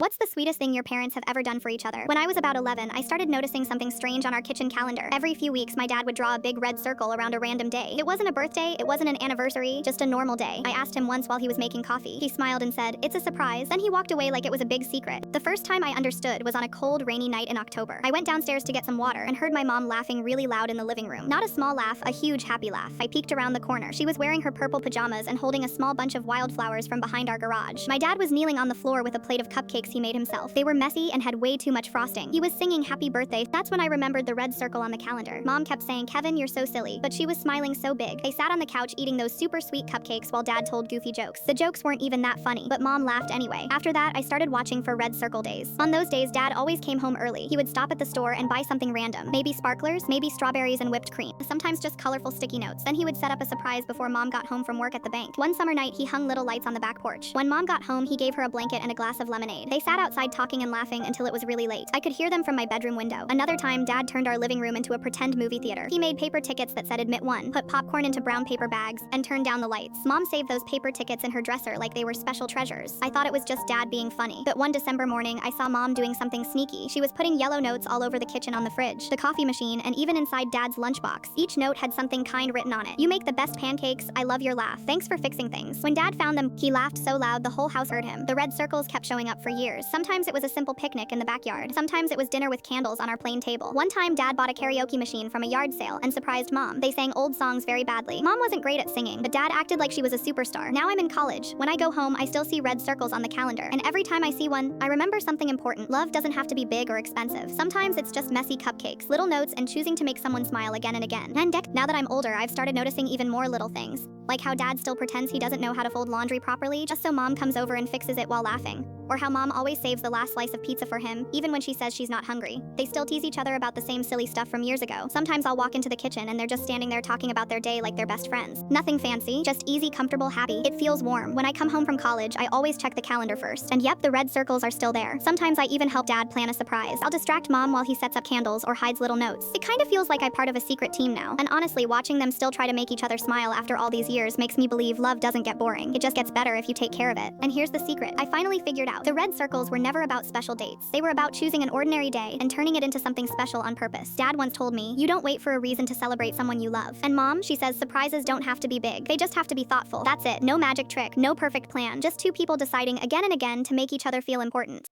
What's the sweetest thing your parents have ever done for each other? When I was about 11, I started noticing something strange on our kitchen calendar. Every few weeks, my dad would draw a big red circle around a random day. It wasn't a birthday, it wasn't an anniversary, just a normal day. I asked him once while he was making coffee. He smiled and said, "It's a surprise." Then he walked away like it was a big secret. The first time I understood was on a cold, rainy night in October. I went downstairs to get some water and heard my mom laughing really loud in the living room. Not a small laugh, a huge happy laugh. I peeked around the corner. She was wearing her purple pajamas and holding a small bunch of wildflowers from behind our garage. My dad was kneeling on the floor with a plate of cupcakes he made himself. They were messy and had way too much frosting. He was singing happy birthday. That's when I remembered the red circle on the calendar. Mom kept saying, "Kevin, you're so silly," but she was smiling so big. They sat on the couch eating those super sweet cupcakes while dad told goofy jokes. The jokes weren't even that funny, but mom laughed anyway. After that, I started watching for red circle days. On those days, dad always came home early. He would stop at the store and buy something random. Maybe sparklers, maybe strawberries and whipped cream. Sometimes just colorful sticky notes. Then he would set up a surprise before mom got home from work at the bank. One summer night, he hung little lights on the back porch. When mom got home, he gave her a blanket and a glass of lemonade. They sat outside talking and laughing until it was really late. I could hear them from my bedroom window. Another time, dad turned our living room into a pretend movie theater. He made paper tickets that said admit one, put popcorn into brown paper bags, and turned down the lights. Mom saved those paper tickets in her dresser like they were special treasures. I thought it was just dad being funny. But one December morning, I saw mom doing something sneaky. She was putting yellow notes all over the kitchen, on the fridge, the coffee machine, and even inside dad's lunchbox. Each note had something kind written on it. "You make the best pancakes. I love your laugh. Thanks for fixing things." When dad found them, he laughed so loud the whole house heard him. The red circles kept showing up for years. Sometimes it was a simple picnic in the backyard. Sometimes it was dinner with candles on our plain table. One time, dad bought a karaoke machine from a yard sale and surprised mom. They sang old songs very badly. Mom wasn't great at singing, but dad acted like she was a superstar. Now I'm in college. When I go home, I still see red circles on the calendar, and every time I see one, I remember something important. Love doesn't have to be big or expensive. Sometimes it's just messy cupcakes, little notes, and choosing to make someone smile again and again. Now that I'm older, I've started noticing even more little things, like how dad still pretends he doesn't know how to fold laundry properly just so mom comes over and fixes it while laughing. Or how mom always saves the last slice of pizza for him, even when she says she's not hungry. They still tease each other about the same silly stuff from years ago. Sometimes I'll walk into the kitchen and they're just standing there talking about their day like they're best friends. Nothing fancy, just easy, comfortable, happy. It feels warm. When I come home from college, I always check the calendar first. And yep, the red circles are still there. Sometimes I even help dad plan a surprise. I'll distract mom while he sets up candles or hides little notes. It kind of feels like I'm part of a secret team now. And honestly, watching them still try to make each other smile after all these years makes me believe love doesn't get boring. It just gets better if you take care of it. And here's the secret. I finally figured out. The red circles were never about special dates. They were about choosing an ordinary day and turning it into something special on purpose. Dad once told me, "You don't wait for a reason to celebrate someone you love." And mom, she says surprises don't have to be big. They just have to be thoughtful. That's it. No magic trick, no perfect plan. Just two people deciding again and again to make each other feel important.